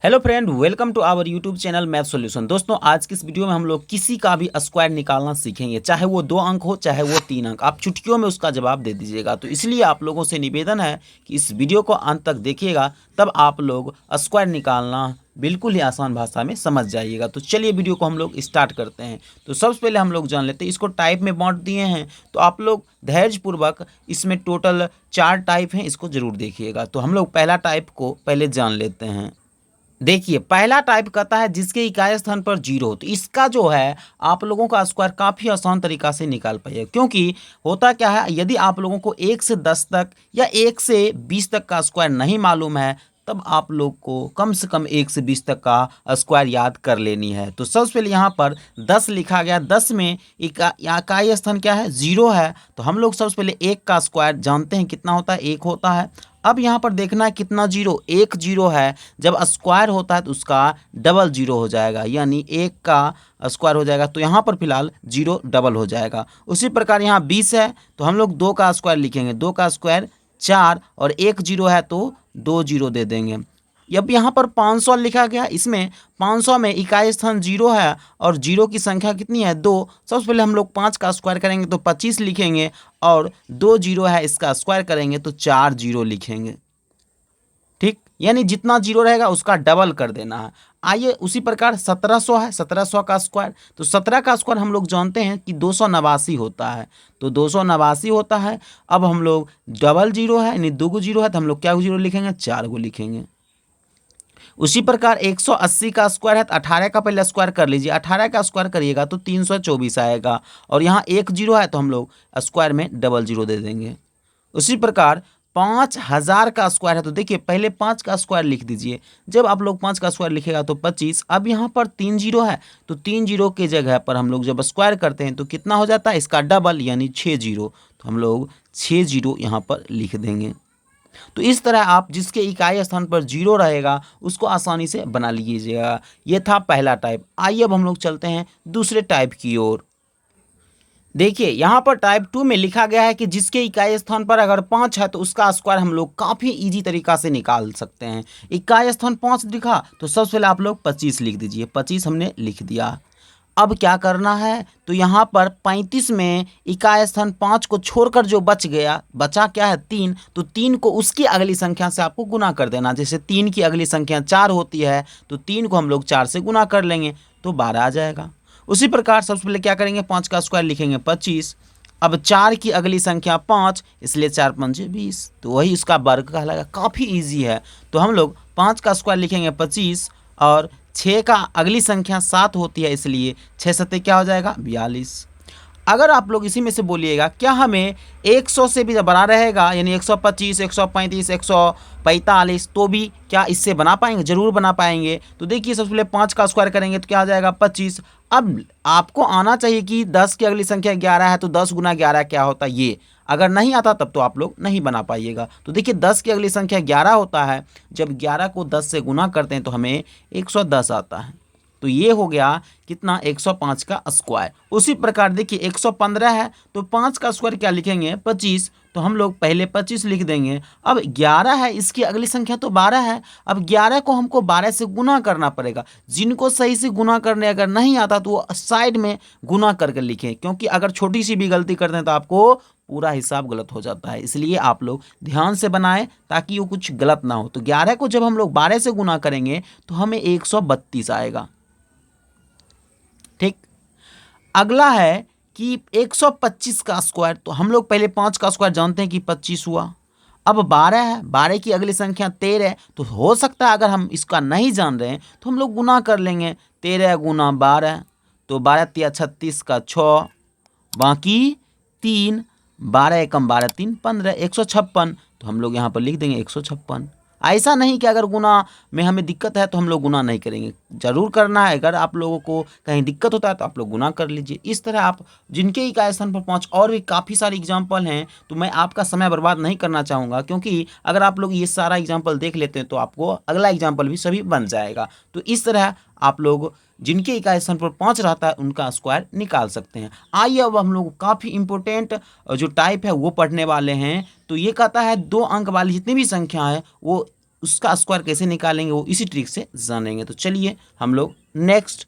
Hello friend, welcome to our YouTube channel math solution. दोस्तों, आज की इस वीडियो में हम लोग किसी का भी स्क्वायर निकालना सीखेंगे, चाहे वो 2 अंक हो चाहे वो 3 अंक। आप चुटकियों में उसका जवाब दे दीजिएगा। तो इसलिए आप लोगों से निवेदन है कि इस वीडियो को अंत तक देखिएगा, तब आप लोग स्क्वायर निकालना बिल्कुल ही आसान भाषा में समझ जाइएगा। तो चलिए वीडियो को हम लोग स्टार्ट करते हैं। तो सबसे पहले हम लोग जान लेते हैं, इसको टाइप में बांट दिए हैं, तो आप लोग धैर्यपूर्वक इसमें टोटल 4 टाइप हैं, इसको जरूर देखिएगा। तो हम लोग पहला टाइप को पहले जान लेते हैं। देखिए, पहला टाइप कहता है जिसके इकाई स्थान पर 0 हो। तो इसका जो है आप लोगों का स्क्वायर काफ़ी आसान तरीका से निकाल पाइए, क्योंकि होता क्या है, यदि आप लोगों को 1 से 10 तक या 1 से 20 तक का स्क्वायर नहीं मालूम है, तब आप लोग को कम से कम 1 से 20 तक का स्क्वायर याद कर लेनी है। तो सबसे पहले यहाँ पर 10 लिखा गया, 10 में इकाई स्थान क्या है, 0 है। तो हम लोग सबसे पहले 1 का स्क्वायर जानते हैं कितना होता है, 1 होता है। अब यहाँ पर देखना है कितना जीरो, 1 जीरो है। जब स्क्वायर होता है तो उसका डबल जीरो हो जाएगा, यानी 1 का स्क्वायर हो जाएगा। तो यहाँ पर फिलहाल 0 डबल हो जाएगा। उसी प्रकार यहाँ 20 है, तो हम लोग 2 का स्क्वायर लिखेंगे, 2 का स्क्वायर 4, और 1 जीरो है तो 2 जीरो दे देंगे। अब यहाँ पर 500 लिखा गया, इसमें 500 में इकाई स्थान 0 है और 0 की संख्या कितनी है, 2। सबसे पहले हम लोग 5 का स्क्वायर करेंगे तो 25 लिखेंगे, और 2 जीरो है, इसका स्क्वायर करेंगे तो 4 जीरो लिखेंगे। ठीक, यानी जितना जीरो रहेगा उसका डबल कर देना है। आइए उसी प्रकार 1700 है, 1700 का स्क्वायर, तो 17 का स्क्वायर हम लोग जानते हैं कि 289 होता है। तो 289 होता है। अब हम लोग डबल जीरो है, यानी 2 जीरो है, तो हम लोग क्या जीरो लिखेंगे, 4 को लिखेंगे। उसी प्रकार 180 का स्क्वायर है, तो 18 का पहले स्क्वायर कर लीजिए, 18 का स्क्वायर करिएगा तो 324 आएगा, और यहाँ 1 जीरो है तो हम लोग स्क्वायर में डबल जीरो दे देंगे। उसी प्रकार 5000 का स्क्वायर है, तो देखिए पहले 5 का स्क्वायर लिख दीजिए। जब आप लोग 5 का स्क्वायर लिखेगा तो 25। अब यहाँ पर 3 जीरो है, तो 3 जीरो के जगह पर हम लोग जब स्क्वायर करते हैं तो कितना हो जाता है, इसका डबल, यानी 6 जीरो। तो हम लोग 6 जीरो यहाँ पर लिख देंगे। तो इस तरह आप जिसके इकाई स्थान पर 0 रहेगा उसको आसानी से बना लीजिएगा। ये था पहला टाइप। आइए अब हम लोग चलते हैं दूसरे टाइप की ओर। देखिए, यहाँ पर टाइप 2 में लिखा गया है कि जिसके इकाई स्थान पर अगर 5 है तो उसका स्क्वायर हम लोग काफ़ी इजी तरीका से निकाल सकते हैं। इकाई स्थान 5 लिखा तो सबसे पहले आप लोग 25 लिख दीजिए, 25 हमने लिख दिया। अब क्या करना है, तो यहाँ पर 35 में इकाई स्थान 5 को छोड़कर जो बच गया, बचा क्या है, 3। तो 3 को उसकी अगली संख्या से आपको गुना कर देना। जैसे 3 की अगली संख्या 4 होती है, तो 3 को हम लोग 4 से गुना कर लेंगे तो 12 आ जाएगा। उसी प्रकार सबसे पहले क्या करेंगे, 5 का स्क्वायर लिखेंगे 25। अब 4 की अगली संख्या 5, इसलिए 4 पंजे 20, तो वही उसका वर्ग कहलाएगा। काफ़ी ईजी है। तो हम लोग 5 का स्क्वायर लिखेंगे 25, और 6 का अगली संख्या 7 होती है, इसलिए 6 सत्ते क्या हो जाएगा, 42। अगर आप लोग इसी में से बोलिएगा क्या हमें 100 से भी बड़ा रहेगा, यानी 125, 135, 145, तो भी क्या इससे बना पाएंगे, जरूर बना पाएंगे। तो देखिए सबसे पहले 5 का स्क्वायर करेंगे तो क्या आ जाएगा, 25। अब आपको आना चाहिए कि 10 की अगली संख्या 11 है, तो 10 गुना 11 क्या होता है, ये अगर नहीं आता तब तो आप लोग नहीं बना पाइएगा। तो देखिए 10 की अगली संख्या 11 होता है, जब 11 को 10 से गुना करते हैं तो हमें 110 आता है। तो ये हो गया कितना, 105 का स्क्वायर। उसी प्रकार देखिए 115 है, तो 5 का स्क्वायर क्या लिखेंगे, 25। तो हम लोग पहले 25 लिख देंगे। अब 11 है, इसकी अगली संख्या तो 12 है। अब 11 को हमको 12 से गुना करना पड़ेगा। जिनको सही से गुना करने अगर नहीं आता तो वो साइड में गुना करके लिखें, क्योंकि अगर छोटी सी भी गलती करते हैं तो आपको पूरा हिसाब गलत हो जाता है। इसलिए आप लोग ध्यान से बनाएं ताकि वो कुछ गलत ना हो। तो 11 को जब हम लोग 12 से गुना करेंगे तो हमें 132 आएगा। ठीक, अगला है कि 125 का स्क्वायर। तो हम लोग पहले 5 का स्क्वायर जानते हैं कि 25 हुआ। अब 12 है, 12 की अगली संख्या 13 है, तो हो सकता है अगर हम इसका नहीं जान रहे हैं तो हम लोग गुना कर लेंगे, 13 गुना 12, तो 12 तिया 36 का 6, बाकी 3, 12 एकम 12 3 15, 156। तो हम लोग यहाँ पर लिख देंगे 156। ऐसा नहीं कि अगर गुना में हमें दिक्कत है तो हम लोग गुना नहीं करेंगे, जरूर करना है। अगर आप लोगों को कहीं दिक्कत होता है तो आप लोग गुना कर लीजिए। इस तरह आप जिनके इकाई स्थान पर 5, और भी काफ़ी सारे एग्जाम्पल हैं, तो मैं आपका समय बर्बाद नहीं करना चाहूँगा, क्योंकि अगर आप लोग ये सारा एग्जाम्पल देख लेते हैं तो आपको अगला एग्जाम्पल भी सभी बन जाएगा। तो इस तरह आप लोग जिनके इकाई स्थान पर 5 रहता है उनका स्क्वायर निकाल सकते हैं। आइए अब हम लोग काफ़ी इंपॉर्टेंट जो टाइप है वो पढ़ने वाले हैं। तो ये कहता है 2 अंक वाली जितनी भी संख्या है वो उसका स्क्वायर कैसे निकालेंगे वो इसी ट्रिक से जानेंगे। तो चलिए हम लोग नेक्स्ट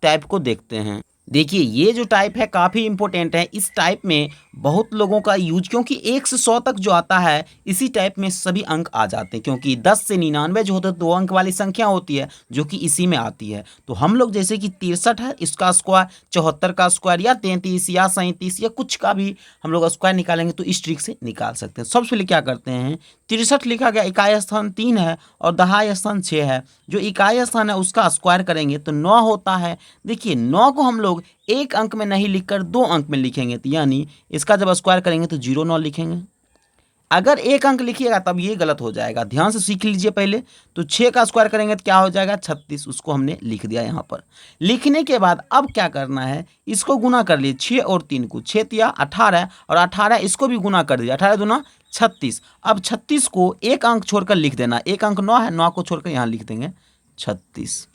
टाइप को देखते हैं। देखिए ये जो टाइप है काफ़ी इंपॉर्टेंट है। इस टाइप में बहुत लोगों का यूज, क्योंकि 1 से 100 तक जो आता है इसी टाइप में सभी अंक आ जाते हैं, क्योंकि 10 से 99 जो होता है 2 अंक वाली संख्या होती है जो कि इसी में आती है। तो हम लोग जैसे कि 63 है, इसका स्क्वायर 74 का स्क्वायर या 33 या 37 या कुछ का भी हम लोग स्क्वायर निकालेंगे तो इस ट्रिक से निकाल सकते हैं। सबसे पहले क्या करते हैं, 63 लिखा गया, इकाई स्थान 3 है और दहाई स्थान 6 है। जो इकाई स्थान है उसका स्क्वायर करेंगे तो 9 होता है। देखिए 9 को हम लोग एक अंक में नहीं लिखकर 2 अंक में लिखेंगे, तो यानी इसका जब स्क्वायर करेंगे तो 09 लिखेंगे। अगर एक अंक लिखिएगा तब ये गलत हो जाएगा, ध्यान से सीख लीजिए पहले। तो 6 का स्क्वायर करेंगे तो क्या हो जाएगा 36, उसको हमने लिख दिया यहाँ पर। लिखने के बाद अब क्या करना है, इसको गुना कर लिए 6 और 3 को, 6 तिया 18 और 18 इसको भी गुना कर दिया, 18 दूना 36। अब 36 को एक अंक छोड़कर लिख देना, एक अंक 9 है, 9 को छोड़कर यहाँ लिख देंगे 36।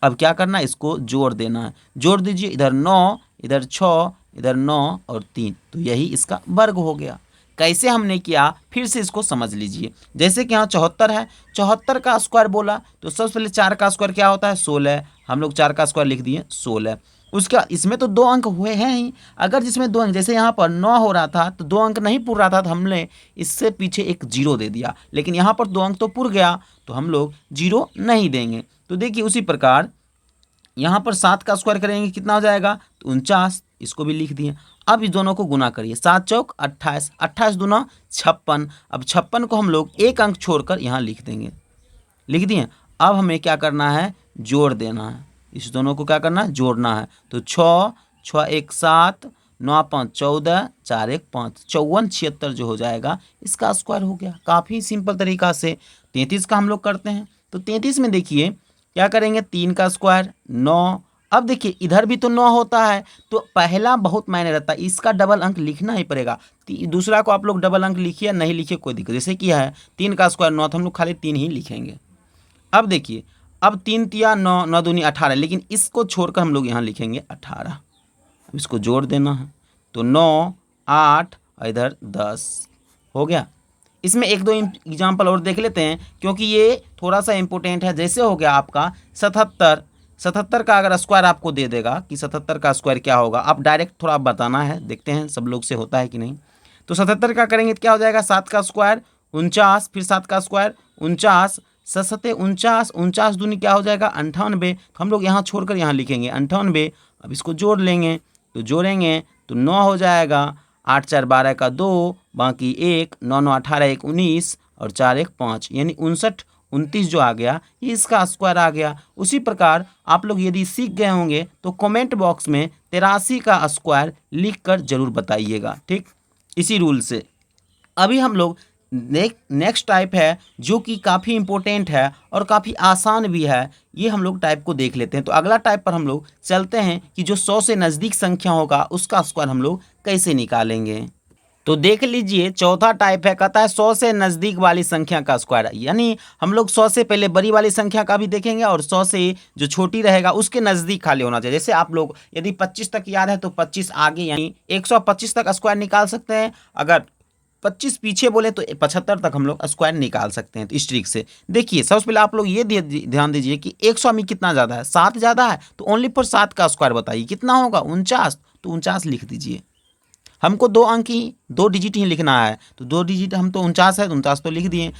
अब क्या करना है, इसको जोड़ देना है, जोड़ दीजिए, इधर 9 इधर 6 इधर 9 और 3, तो यही इसका वर्ग हो गया। कैसे हमने किया फिर से इसको समझ लीजिए। जैसे कि यहाँ 74 है, 74 का स्क्वायर बोला तो सबसे पहले 4 का स्क्वायर क्या होता है 16, हम लोग 4 का स्क्वायर लिख दिए 16। उसके बाद इसमें तो 2 अंक हुए हैं ही, अगर जिसमें 2 अंक, जैसे यहाँ पर 9 हो रहा था तो 2 अंक नहीं पूर रहा था तो हमने इससे पीछे एक 0 दे दिया, लेकिन यहाँ पर 2 अंक तो पूर गया तो हम लोग 0 नहीं देंगे। तो देखिए उसी प्रकार यहाँ पर 7 का स्क्वायर करेंगे कितना हो जाएगा तो 49, इसको भी लिख दिए। अब इस दोनों को गुना करिए, 7 चौक 28, 28 दूना 56। अब 56 को हम लोग एक अंक छोड़कर यहाँ लिख देंगे, लिख दिए। अब हमें क्या करना है, जोड़ देना है, इस दोनों को क्या करना है जोड़ना है। तो 6 6 1 7 9 5 14 4 1 5 54 76 जो हो जाएगा इसका स्क्वायर हो गया। काफ़ी सिंपल तरीका से 33 का हम लोग करते हैं। तो 33 में देखिए क्या करेंगे, 3 का स्क्वायर 9। अब देखिए इधर भी तो 9 होता है तो पहला बहुत मायने रहता है, इसका डबल अंक लिखना ही पड़ेगा। दूसरा को आप लोग डबल अंक लिखिए नहीं लिखिए कोई दिक्कत, जैसे कि है 3 का स्क्वायर 9 तो हम लोग खाली 3 ही लिखेंगे। अब देखिए अब 3 तिया 9 9 दूनी 18, लेकिन इसको छोड़कर हम लोग यहाँ लिखेंगे 18। अब इसको जोड़ देना है तो 9 8 इधर 10 हो गया। इसमें एक दो एग्जाम्पल और देख लेते हैं क्योंकि ये थोड़ा सा इंपॉर्टेंट है। जैसे हो गया आपका 77, 77 का अगर स्क्वायर आपको दे देगा कि 77 का स्क्वायर क्या होगा, आप डायरेक्ट थोड़ा बताना है, देखते हैं सब लोग से होता है कि नहीं। तो 77 का करेंगे तो क्या हो जाएगा, 7 का स्क्वायर 49, फिर 7 का स्क्वायर 49, 7 49, 49 दूनी क्या हो जाएगा 98। तो हम लोग यहाँ छोड़कर यहाँ लिखेंगे 98। अब इसको जोड़ लेंगे तो जोड़ेंगे तो 9 हो जाएगा, 8 4 12 का 2, बाकी 1, 9 9 18 1 19 और 4 1 5, यानी 59 29 जो आ गया ये इसका स्क्वायर आ गया। उसी प्रकार आप लोग यदि सीख गए होंगे तो कमेंट बॉक्स में 83 का स्क्वायर लिखकर जरूर बताइएगा, ठीक, इसी रूल से। अभी हम लोग नेक्स्ट टाइप है जो कि काफ़ी इंपॉर्टेंट है और काफ़ी आसान भी है, ये हम लोग टाइप को देख लेते हैं। तो अगला टाइप पर हम लोग चलते हैं कि जो 100 से नज़दीक संख्या होगा उसका स्क्वायर हम लोग कैसे निकालेंगे। तो देख लीजिए चौथा टाइप है, कहता है 100 से नज़दीक वाली संख्या का स्क्वायर, यानी हम लोग 100 से पहले बड़ी वाली संख्या का भी देखेंगे और 100 से जो छोटी रहेगा उसके नज़दीक खाली होना चाहिए। जैसे आप लोग यदि 25 तक याद है तो 25 आगे यानी 125 तक स्क्वायर निकाल सकते हैं, अगर 25 पीछे बोले तो 75 तक हम लोग स्क्वायर निकाल सकते हैं। तो इस ट्रिक से देखिए सबसे पहले आप लोग ये ध्यान दीजिए कि 100 में कितना ज़्यादा है, 7 ज़्यादा है, तो ओनली फॉर 7 का स्क्वायर बताइए कितना होगा 49, तो 49 लिख दीजिए। हमको 2 अंक ही 2 डिजिट ही लिखना है तो 2 डिजिट हम तो 49 है तो 49 तो लिख दिए।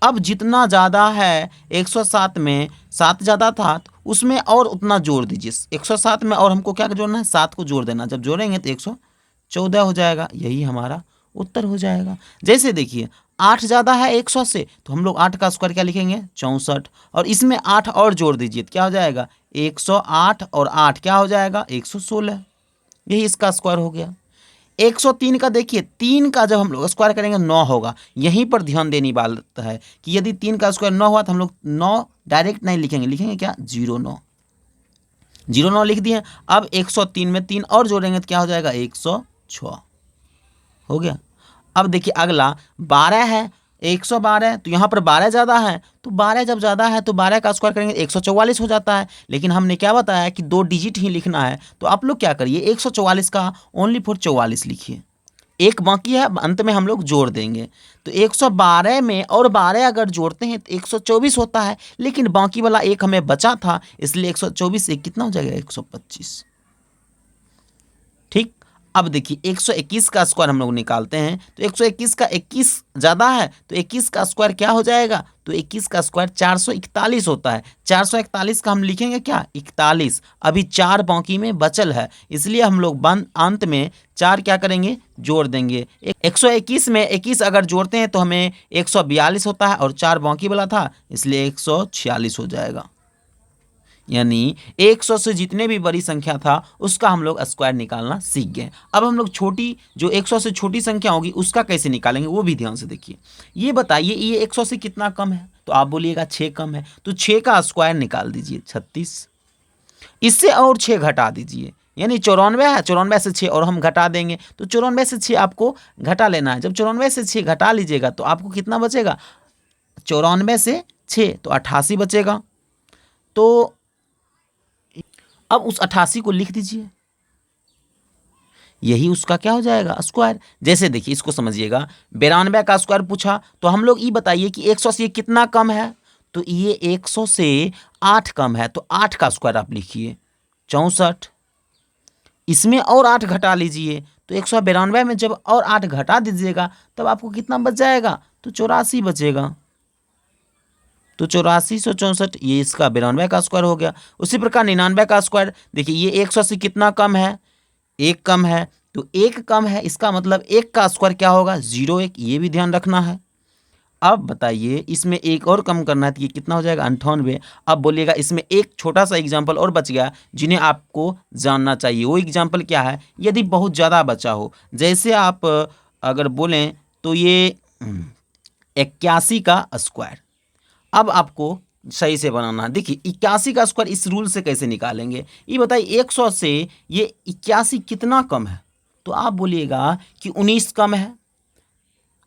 अब जितना ज़्यादा है 107 में 7 ज़्यादा था तो उसमें और उतना जोड़ दीजिए, 107 में और हमको क्या जोड़ना है 7 को जोड़ देना, जब जोड़ेंगे तो 114 हो जाएगा, यही हमारा उत्तर हो जाएगा। जैसे देखिए 8 ज़्यादा है 100 से तो हम लोग 8 का स्क्वायर क्या लिखेंगे 64, और इसमें 8 और जोड़ दीजिए तो क्या हो जाएगा 108 और 8 क्या हो जाएगा 116, यही इसका स्क्वायर हो गया। 103 का देखिए 3 का जब हम लोग स्क्वायर करेंगे 9 होगा, यहीं पर ध्यान देने बात है कि यदि 3 का स्क्वायर 9 हुआ तो हम लोग 9 डायरेक्ट नहीं लिखेंगे, लिखेंगे क्या 09, 09 लिख दिए। अब 103 में 3 और जोड़ेंगे तो क्या हो जाएगा 106 हो गया। अब देखिए अगला 12 है 112, तो यहाँ पर 12 ज़्यादा है तो 12 जब ज़्यादा है तो 12 का स्क्वायर करेंगे 144 हो जाता है, लेकिन हमने क्या बताया कि 2 डिजिट ही लिखना है, तो आप लोग क्या करिए 144 का ओनली फॉर 44 लिखिए, एक बाकी है, अंत में हम लोग जोड़ देंगे। तो 112 में और 12 अगर जोड़ते हैं तो 124 होता है, लेकिन बाकी वाला एक हमें बचा था, इसलिए 124 से कितना हो जाएगा 125। ठीक। अब देखिए 121 का स्क्वायर हम लोग निकालते हैं, तो 121 का 21 ज़्यादा है, तो 21 का स्क्वायर क्या हो जाएगा, तो 21 का स्क्वायर 441 होता है। 441 का हम लिखेंगे क्या 41। अभी 4 बाकी में बचल है, इसलिए हम लोग अंत में 4 क्या करेंगे जोड़ देंगे। 121 में 21 अगर जोड़ते हैं तो हमें 142 होता है, और 4 बाकी वाला था इसलिए 146 हो जाएगा। यानी 100 से जितने भी बड़ी संख्या था उसका हम लोग स्क्वायर निकालना सीख गए। अब हम लोग छोटी जो 100 से छोटी संख्या होगी उसका कैसे निकालेंगे वो भी ध्यान से देखिए। ये बताइए ये 100 से कितना कम है, तो आप बोलिएगा 6 कम है, तो 6 का स्क्वायर निकाल दीजिए 36। इससे और 6 घटा दीजिए, यानी 94 है, 94 से 6 और हम घटा देंगे, तो 94 से 6 आपको घटा लेना है। जब 94 से 6 घटा लीजिएगा तो आपको कितना बचेगा, 94 से 6 तो 88 बचेगा। तो अब उस 88 को लिख दीजिए, यही उसका क्या हो जाएगा स्क्वायर। जैसे देखिए इसको समझिएगा, 92 का स्क्वायर पूछा तो हम लोग ये बताइए कि 100 से ये कितना कम है, तो ये 100 से 8 कम है, तो 8 का स्क्वायर आप लिखिए 64। इसमें और 8 घटा लीजिए, तो 192 में जब और 8 घटा दीजिएगा तब आपको कितना बच जाएगा, तो 84 बचेगा। तो 8464 ये इसका 92 का स्क्वायर हो गया। उसी प्रकार 99 का स्क्वायर देखिए, ये 100 से कितना कम है, 1 कम है, तो 1 कम है, इसका मतलब 1 का स्क्वायर क्या होगा 01, ये भी ध्यान रखना है। अब बताइए इसमें एक और कम करना है तो ये कितना हो जाएगा 98। अब बोलिएगा इसमें एक छोटा सा एग्जाम्पल और बच गया जिन्हें आपको जानना चाहिए। वो एग्जाम्पल क्या है, यदि बहुत ज़्यादा बचा हो, जैसे आप अगर बोलें तो ये 81 का स्क्वायर। अब आपको सही से बनाना है। देखिए 81 का स्क्वायर इस रूल से कैसे निकालेंगे, ये बताइए 100 से ये 81 कितना कम है, तो आप बोलिएगा कि 19 कम है।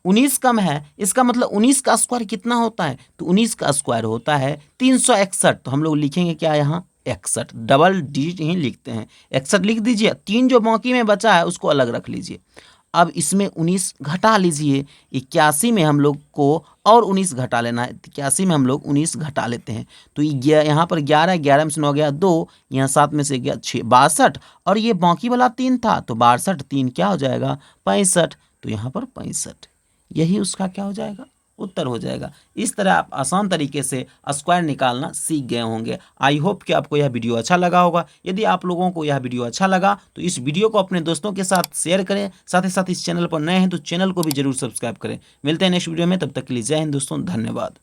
19 कम है, इसका मतलब 19 का स्क्वायर कितना होता है, तो 19 का स्क्वायर होता है 361। तो हम लोग लिखेंगे क्या यहाँ 61, डबल डिजिट ही लिखते हैं 61 लिख दीजिए। 3 जो बाकी में बचा है उसको अलग रख लीजिए। अब इसमें 19 घटा लीजिए, 81 में हम लोग को और 19 घटा लेना है, 81 में हम लोग 19 घटा लेते हैं, तो ये यहाँ पर 11, 11 में से 9 गया 2, यहाँ 7 में से गया 6, 62, और ये बाकी वाला 3 था, तो 62 3 क्या हो जाएगा 65, तो यहाँ पर 65, यही उसका क्या हो जाएगा उत्तर हो जाएगा। इस तरह आप आसान तरीके से स्क्वायर निकालना सीख गए होंगे। आई होप कि आपको यह वीडियो अच्छा लगा होगा। यदि आप लोगों को यह वीडियो अच्छा लगा तो इस वीडियो को अपने दोस्तों के साथ शेयर करें, साथ ही साथ इस चैनल पर नए हैं तो चैनल को भी जरूर सब्सक्राइब करें। मिलते हैं नेक्स्ट वीडियो में, तब तक के लिए जय हिंद दोस्तों, धन्यवाद।